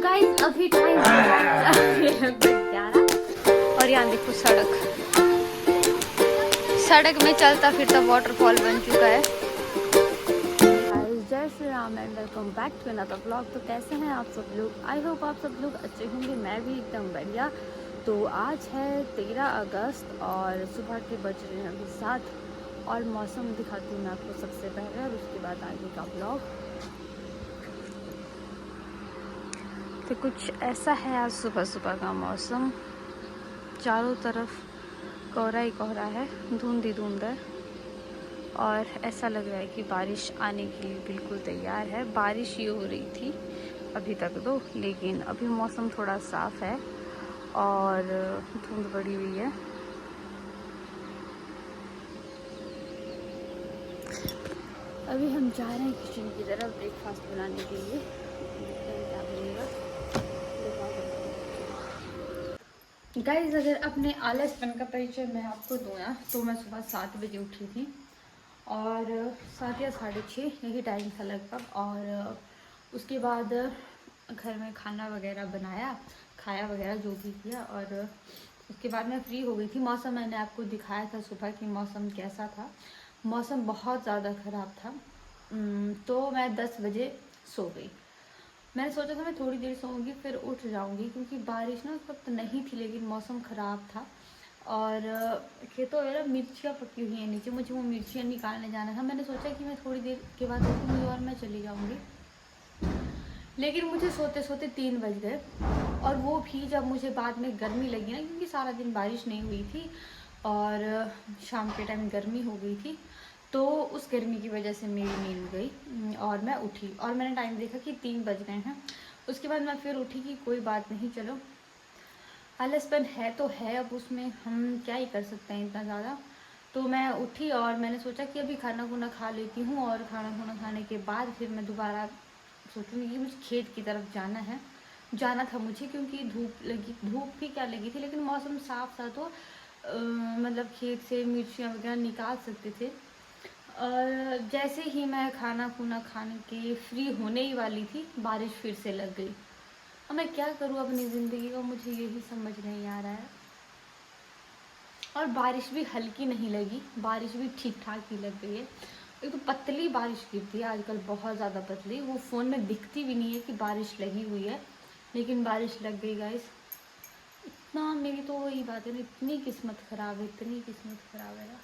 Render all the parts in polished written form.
Guys अभी time 11 और यहाँ देखो सड़क में चलता फिरता वाटरफॉल बन चुका है। जय Shri Ram and welcome back to another blog. तो कैसे हैं आप सब लोग? आई होप आप सब लोग अच्छे होंगे। मैं भी एकदम बढ़िया। तो आज है 13 अगस्त और सुबह के बज रहे हैं अभी 7 और मौसम दिखाती हूँ मैं आपको सबसे पहले और उसके बाद आगे का ब्लॉग। तो कुछ ऐसा है आज सुबह सुबह का मौसम। चारों तरफ कोहरा ही कोहरा है, धुंध ही धुंध है और ऐसा लग रहा है कि बारिश आने के लिए बिल्कुल तैयार है। बारिश ही हो रही थी अभी तक तो, लेकिन अभी मौसम थोड़ा साफ़ है और धुंध बढ़ी हुई है। अभी हम जा रहे हैं किचन की तरफ ब्रेकफास्ट बनाने के लिए। क्या बनेगा गाइस। अगर अपने आलसपन का परिचय मैं आपको दूँ ना, तो मैं सुबह 7 बजे उठी थी और 7 या 6:30 यही टाइम था लगभग। और उसके बाद घर में खाना वगैरह बनाया, खाया वगैरह जो भी किया और उसके बाद मैं फ्री हो गई थी। मौसम मैंने आपको दिखाया था सुबह कि मौसम कैसा था। मौसम बहुत ज़्यादा ख़राब था। तो मैं 10 बजे सो गई। मैंने सोचा था मैं थोड़ी देर सोऊंगी फिर उठ जाऊंगी, क्योंकि बारिश ना उस वक्त नहीं थी लेकिन मौसम ख़राब था। और खेतों में मिर्चियाँ पकी हुई हैं नीचे, मुझे वो मिर्चियाँ निकालने जाना था। मैंने सोचा कि मैं थोड़ी देर के बाद उठूँगी और मैं चली जाऊँगी, लेकिन मुझे सोते सोते 3 बज गए। और वो भी जब मुझे बाद में गर्मी लगी ना, क्योंकि सारा दिन बारिश नहीं हुई थी और शाम के टाइम गर्मी हो गई थी, तो उस गर्मी की वजह से मेरी नींद गई और मैं उठी और मैंने टाइम देखा कि 3 बज गए हैं। उसके बाद मैं फिर उठी कि कोई बात नहीं, चलो आलसपन है तो है, अब उसमें हम क्या ही कर सकते हैं इतना ज़्यादा। तो मैं उठी और मैंने सोचा कि अभी खाना खुना खा लेती हूँ और खाना खुना खाने के बाद फिर मैं दोबारा सोचूंगी कि मुझे खेत की तरफ जाना था मुझे, क्योंकि धूप भी क्या लगी थी, लेकिन मौसम साफ था तो मतलब खेत से मिर्चियाँ वगैरह निकाल सकते थे। और जैसे ही मैं खाना खुना खाने के फ्री होने ही वाली थी, बारिश फिर से लग गई। अब मैं क्या करूँ अपनी ज़िंदगी का, मुझे यही समझ नहीं आ रहा है। और बारिश भी हल्की नहीं लगी, बारिश भी ठीक ठाक ही लग गई है। एक तो पतली बारिश गिरती है आजकल, बहुत ज़्यादा पतली, वो फ़ोन में दिखती भी नहीं है कि बारिश लगी हुई है, लेकिन बारिश लग गई गाइस। इतना, मेरी तो वही बात है ना, इतनी किस्मत ख़राब है, इतनी किस्मत ख़राब है ना।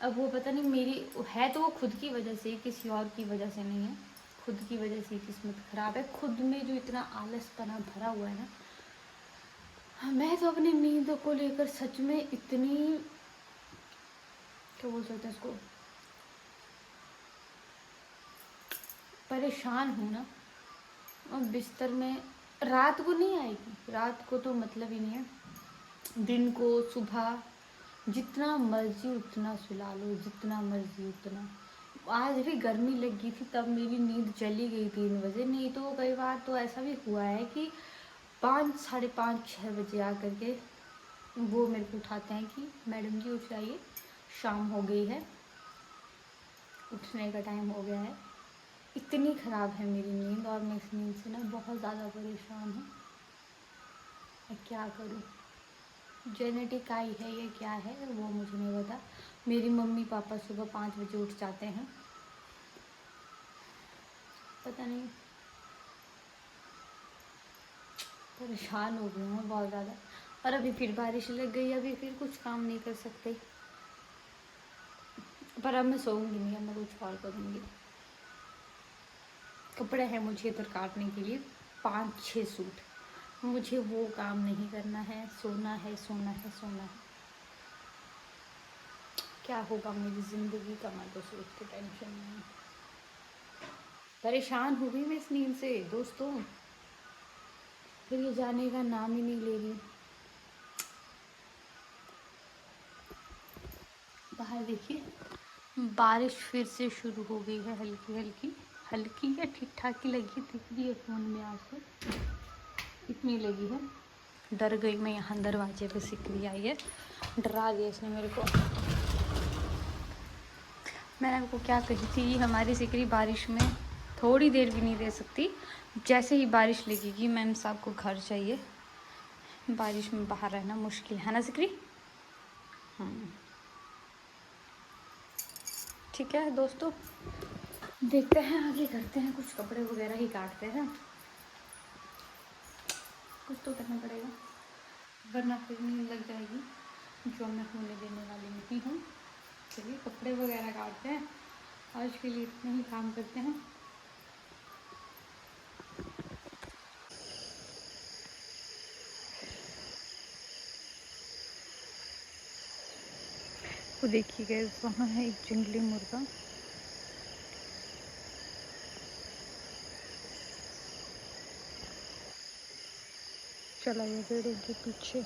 अब वो पता नहीं मेरी है तो वो खुद की वजह से, किसी और की वजह से नहीं है, खुद की वजह से किस्मत ख़राब है। खुद में जो इतना आलसपना भरा हुआ है ना, मैं तो अपनी नींद को लेकर सच में इतनी, क्या बोल सकते हैं इसको, परेशान हूँ ना। और बिस्तर में रात को नहीं आएगी, रात को तो मतलब ही नहीं है। दिन को सुबह जितना मर्जी उतना सुला लो, जितना मर्जी उतना। आज भी गर्मी लगी थी तब मेरी नींद चली गई 3 बजे। नहीं तो कई बार तो ऐसा भी हुआ है कि 5, साढ़े 5, 6 बजे आकर के वो मेरे को उठाते हैं कि मैडम जी उठ जाइए, शाम हो गई है, उठने का टाइम हो गया है। इतनी ख़राब है मेरी नींद और मैं इस नींद से ना बहुत ज़्यादा परेशान हूँ। मैं क्या करूँ? जेनेटिक आई है या क्या है वो मुझे नहीं पता। मेरी मम्मी पापा सुबह 5 बजे उठ जाते हैं, पता नहीं, परेशान हो गई हूँ बहुत ज़्यादा। और अभी फिर बारिश लग गई, अभी फिर कुछ काम नहीं कर सकते। पर अब मैं सोऊंगी नहीं, अब मैं कुछ और करूँगी। कपड़े हैं मुझे इधर काटने के लिए 5-6 सूट, मुझे वो काम नहीं करना है, सोना है सोना है सोना है। क्या होगा मेरी ज़िंदगी का, मैं तो सोच के टेंशन में परेशान हो गई मैं इस नींद से दोस्तों। फिर ये जाने का नाम ही नहीं ले रही। बाहर देखिए बारिश फिर से शुरू हो गई है, हल्की हल्की, हल्की या ठीक ठाक ही लगी, दिख रही है फ़ोन में आज तो इतनी लगी है। डर गई मैं, यहाँ दरवाजे पे सिकरी आई है, डरा दिया इसने मेरे को। मैंने आपको क्या कही थी, हमारी सिकरी बारिश में थोड़ी देर भी नहीं दे सकती। जैसे ही बारिश लगेगी मैम साहब को घर चाहिए, बारिश में बाहर रहना मुश्किल है ना जिक्री। ठीक है दोस्तों, देखते हैं आगे करते हैं, कुछ कपड़े वगैरह ही काटते हैं, कुछ तो करना पड़ेगा वरना फिर नींद लग जाएगी, जो मैं होने देने वाली नहीं हूँ। चलिए कपड़े वगैरह काटते हैं, आज के लिए इतना ही काम करते हैं। वो देखिए गाइस, वहाँ है एक जंगली मुर्गा। चला गया पेड़ों के पीछे।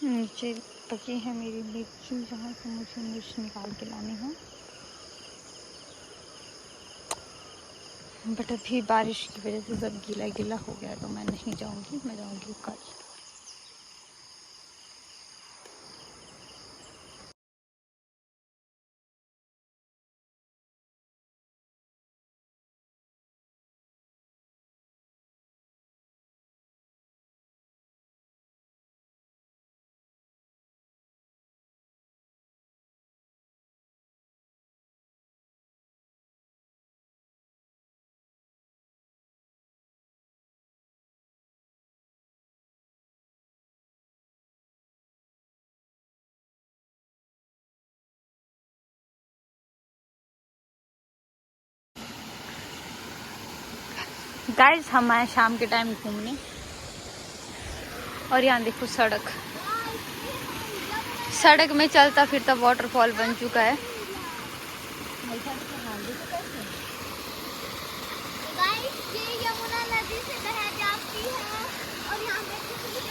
नीचे पकी है मेरी मिर्ची, जहाँ से मुझे मिर्च निकाल के लानी है। बट अभी बारिश की वजह से सब गीला गीला हो गया, तो मैं नहीं जाऊँगी, मैं जाऊँगी कल। गाइस हम आए शाम के टाइम घूमने, और यहाँ देखो सड़क में चलता फिरता वाटरफॉल बन चुका है।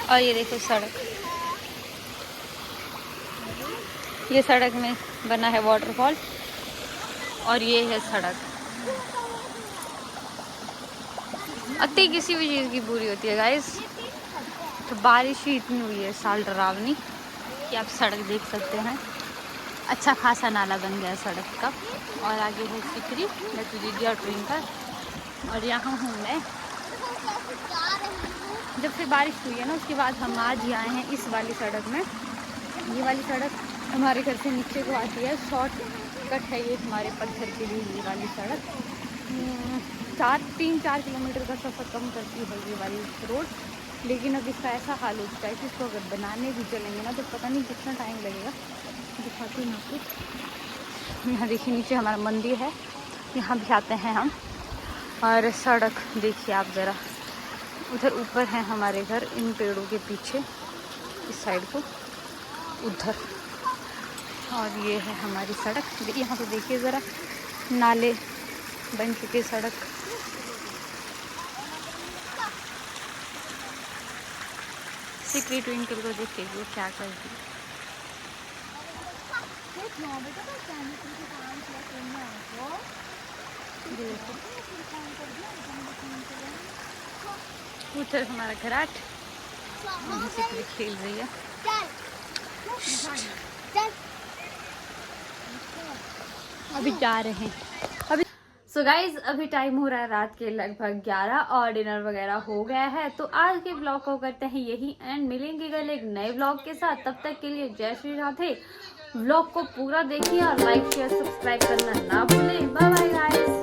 और ये देखो सड़क, ये सड़क में बना है वाटरफॉल, और ये है सड़क। अति किसी भी चीज़ की बुरी होती है गाइस। तो बारिश ही इतनी हुई है साल डरावनी कि आप सड़क देख सकते हैं। अच्छा खासा नाला बन गया सड़क का। और आगे है सिकरी लटूजिया ट्रेन पर, और यहाँ हूँ मैं। जब से बारिश हुई है ना, उसके बाद हम आज ही आए हैं इस वाली सड़क में। ये वाली सड़क हमारे घर से नीचे को आती है, शॉर्ट कट है ये हमारे पत्थर के लिए। ये वाली सड़क 3-4 किलोमीटर का सफ़र कम करती है ये वाली रोड। लेकिन अब इसका ऐसा हाल हो चुका है कि इसको अगर बनाने भी चलेंगे ना तो पता नहीं कितना टाइम लगेगा। दिखाती हूँ आपको। यहाँ देखिए नीचे हमारा मंदिर है, यहाँ भी आते हैं हम। और सड़क देखिए आप ज़रा, उधर ऊपर है हमारे घर, इन पेड़ों के पीछे इस साइड को उधर। और ये है हमारी सड़क। यहाँ पे देखिए ज़रा, नाले बन चुके सड़क। सिकरी ट्विंकल को देखिए वो क्या कर रही है। उधर हमारा घराट, सिकरी खेल रही है। अभी जा रहे हैं अभी। सो गाइज अभी टाइम हो रहा है रात के लगभग 11 और डिनर वगैरह हो गया है। तो आज के ब्लॉग को करते हैं यही एंड, मिलेंगे कल एक नए ब्लॉग के साथ। तब तक के लिए जय श्री राधे। ब्लॉग को पूरा देखिए और लाइक शेयर सब्सक्राइब करना ना भूलें। Bye bye guys.